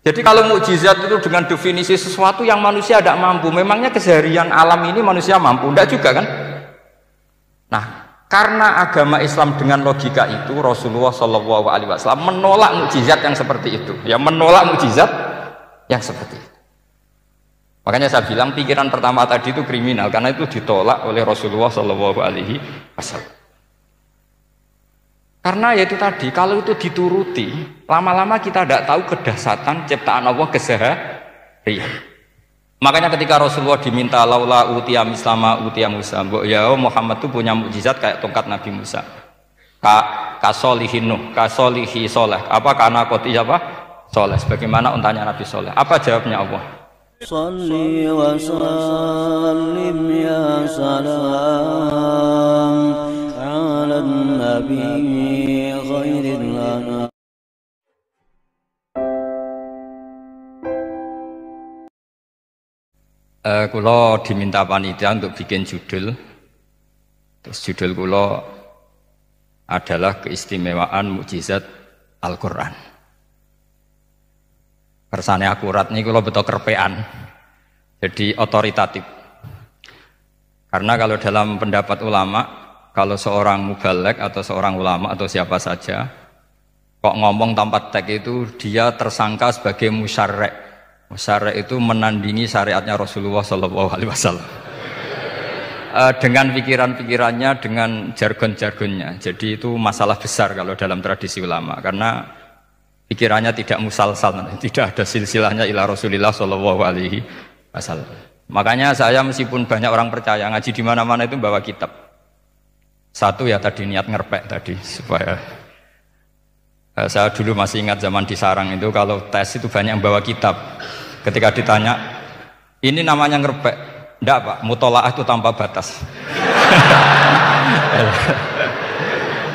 Jadi kalau mukjizat itu dengan definisi sesuatu yang manusia tidak mampu, memangnya keseharian alam ini manusia mampu? Tidak juga kan? Nah, karena agama Islam dengan logika itu, Rasulullah SAW menolak mukjizat yang seperti itu. Ya, menolak mukjizat yang seperti itu. Makanya saya bilang pikiran pertama tadi itu kriminal, karena itu ditolak oleh Rasulullah SAW. Karena ya itu tadi, kalau itu dituruti, lama-lama kita tidak tahu kedahsyatan ciptaan Allah keseharian. Makanya ketika Rasulullah diminta laula utiya mislama utiya Musa, ya Muhammad itu punya mukjizat kayak tongkat Nabi Musa. Kasolihin Nuh, kasolihi soleh. Apa karena koti apa? Soleh. Sebagaimana untanya Nabi Soleh. Apa jawabnya Allah? Salli wa sallim ya salam ala nabi khairil anam. Kulo diminta panitia untuk bikin judul. Terus judul kulo adalah keistimewaan mukjizat Al-Quran. Kersane akurat nih kulo betul kerpean. Jadi otoritatif. Karena kalau dalam pendapat ulama, kalau seorang mubalek atau seorang ulama atau siapa saja kok ngomong tanpa teks itu dia tersangka sebagai musyarrek. Musyarrek itu menandingi syariatnya Rasulullah SAW. Dengan pikiran-pikirannya, dengan jargon-jargonnya. Jadi itu masalah besar kalau dalam tradisi ulama, karena pikirannya tidak musalsal, tidak ada silsilahnya ila Rasulillah SAW. Makanya saya meskipun banyak orang percaya ngaji di mana-mana itu bawa kitab. Satu ya tadi niat ngerpek tadi supaya saya dulu masih ingat zaman di Sarang itu kalau tes itu banyak yang bawa kitab. Ketika ditanya, ini namanya ngerpek? Enggak Pak, mutolaah itu tanpa batas.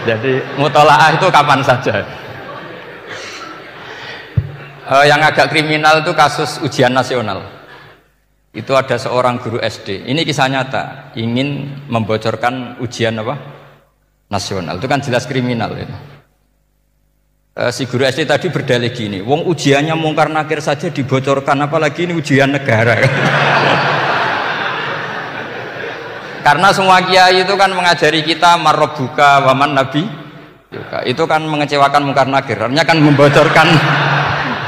Jadi mutolaah itu kapan saja. Yang agak kriminal itu kasus ujian nasional. Itu ada seorang guru SD. Ini kisah nyata, ingin membocorkan ujian apa? Nasional. Itu kan jelas kriminal itu. Si guru SD tadi berdalih gini, wong ujiannya mungkar nakir saja dibocorkan, apalagi ini ujian negara. Karena semua kiai itu kan mengajari kita marrobuka waman nabi, itu kan mengecewakan mungkar nakir, artinya kan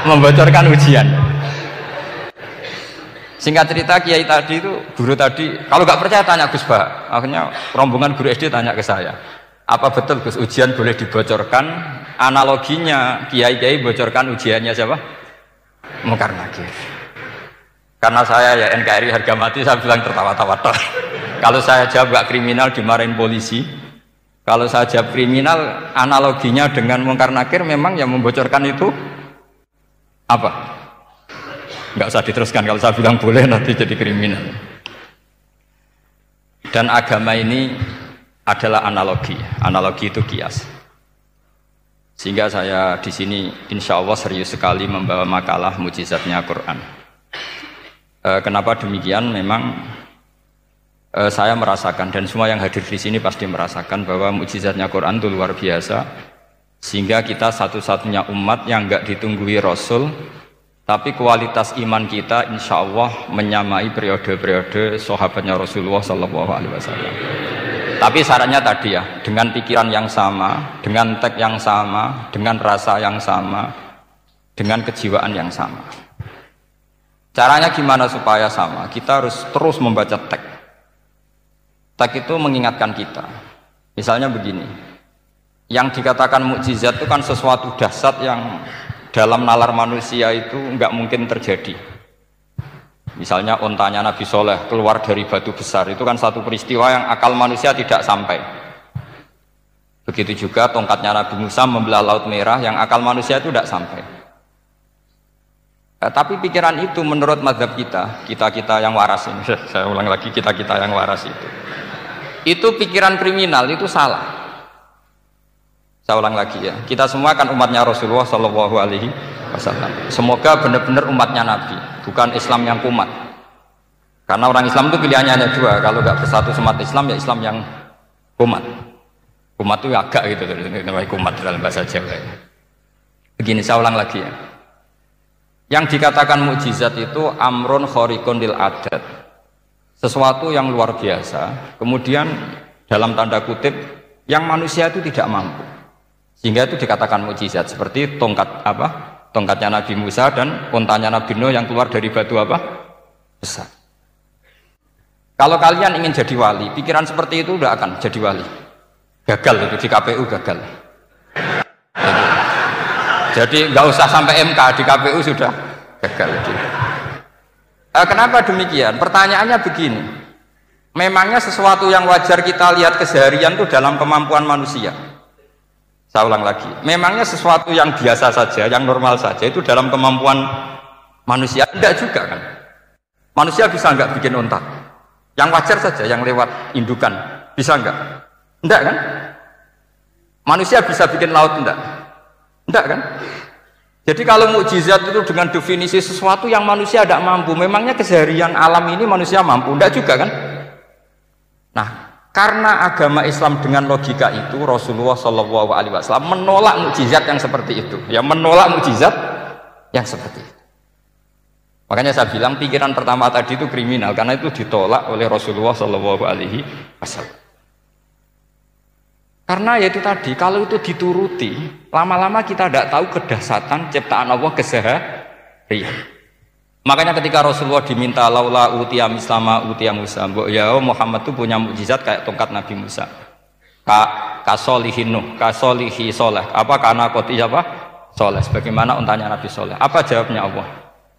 membocorkan ujian. Singkat cerita kiai tadi itu, guru tadi, kalau nggak percaya tanya Gus Bah. Akhirnya rombongan guru SD tanya ke saya, apa betul Gus ujian boleh dibocorkan? Analoginya kiai-kiai bocorkan ujiannya siapa? Mungkar nakir. Karena saya ya NKRI harga mati, saya bilang tertawa-tawa. Kalau saya jawab gak kriminal dimarahin polisi. Kalau saya jawab kriminal, analoginya dengan mungkar nakir memang yang membocorkan itu apa? Nggak usah diteruskan, kalau saya bilang boleh nanti jadi kriminal. Dan agama ini adalah analogi. Analogi itu kias. Sehingga saya di sini insya Allah serius sekali membawa makalah mukjizatnya Quran. Kenapa demikian? Memang saya merasakan dan semua yang hadir di sini pasti merasakan bahwa mukjizatnya Quran itu luar biasa. Sehingga kita satu-satunya umat yang enggak ditunggui Rasul, tapi kualitas iman kita insya Allah menyamai periode-periode sahabatnya Rasulullah SAW. Tapi syaratnya tadi ya, dengan pikiran yang sama, dengan teks yang sama, dengan rasa yang sama, dengan kejiwaan yang sama. Caranya gimana supaya sama? Kita harus terus membaca teks. Teks itu mengingatkan kita. Misalnya begini, yang dikatakan mukjizat itu kan sesuatu dahsyat yang dalam nalar manusia itu nggak mungkin terjadi. Misalnya ontanya Nabi Soleh keluar dari batu besar, itu kan satu peristiwa yang akal manusia tidak sampai. Begitu juga tongkatnya Nabi Musa membelah Laut Merah, yang akal manusia itu tidak sampai. Tapi pikiran itu menurut mazhab kita yang waras ini, saya ulang lagi, kita yang waras itu pikiran kriminal, itu salah. Saya ulang lagi ya, kita semua kan umatnya Rasulullah SAW. Semoga benar-benar umatnya Nabi, bukan Islam yang kumat. Karena orang Islam itu pilihannya hanya dua, kalau nggak bersatu umat Islam ya Islam yang kumat. Kumat itu agak gitu, namanya kumat dalam bahasa Jawa. Begini, saya ulang lagi ya. Yang dikatakan mukjizat itu amrun khariqun lil adat, sesuatu yang luar biasa, kemudian dalam tanda kutip yang manusia itu tidak mampu, sehingga itu dikatakan mukjizat. Seperti tongkatnya Nabi Musa dan untanya Nabi Nuh yang keluar dari batu besar. Kalau kalian ingin jadi wali, pikiran seperti itu udah akan jadi wali. Gagal itu di KPU, gagal. Jadi nggak usah sampai MK, di KPU sudah gagal. Kenapa demikian? Pertanyaannya begini, memangnya sesuatu yang wajar kita lihat keseharian itu dalam kemampuan manusia? Saya ulang lagi, memangnya sesuatu yang biasa saja, yang normal saja itu dalam kemampuan manusia? Enggak juga kan? Manusia bisa nggak bikin unta? Yang wajar saja, yang lewat indukan, bisa nggak? Enggak kan? Manusia bisa bikin laut enggak? Enggak kan? Jadi kalau mukjizat itu dengan definisi sesuatu yang manusia tidak mampu, memangnya keseharian alam ini manusia mampu? Enggak juga kan? Nah, karena agama Islam dengan logika itu, Rasulullah SAW menolak mukjizat yang seperti itu. Ya, menolak mukjizat yang seperti itu. Makanya saya bilang pikiran pertama tadi itu kriminal, karena itu ditolak oleh Rasulullah SAW. Karena ya itu tadi, kalau itu dituruti, lama-lama kita tidak tahu kedahsyatan ciptaan Allah keseharian. Makanya ketika Rasulullah diminta laula utiya mislama utiya Musa, ya Muhammad itu punya mukjizat kayak tongkat Nabi Musa. Kasolihin Nuh, kasolihi soleh. Apa karena koti apa? Soleh. Sebagaimana untanya Nabi Soleh. Apa jawabnya Allah?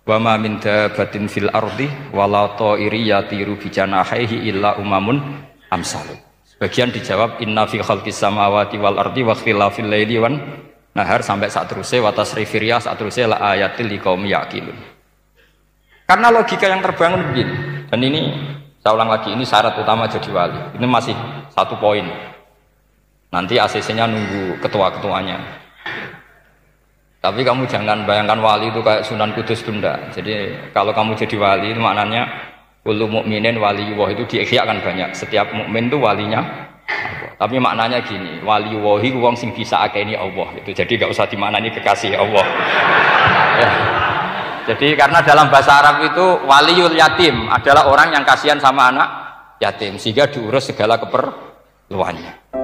Wa ma min dabatin fil ardi wala ta'iri yatiru bi janahihi illa umamun amsalu. Sebagian dijawab inna fi khalqis samawati wal ardi wa ikhtilafil laili wan nahar sampai saat terusnya wa tasrifir riyah saat terusnya la ayatil liqaumi yaqilun. Karena logika yang terbangun begini, dan ini saya ulang lagi, ini syarat utama jadi wali. Ini masih satu poin. Nanti ACC-nya nunggu ketua-ketuanya. Tapi kamu jangan bayangkan wali itu kayak Sunan Kudus tunda. Jadi kalau kamu jadi wali, maknanya kullu mukminin waliyullah itu diikhyakan banyak. Setiap mukmin itu walinya Allah. Tapi maknanya gini, waliyullahi wong sing bisa akeni Allah. Itu jadi gak usah dimaknani kekasih Allah. Ya. Jadi karena dalam bahasa Arab itu waliyul yatim adalah orang yang kasihan sama anak yatim sehingga diurus segala keperluannya.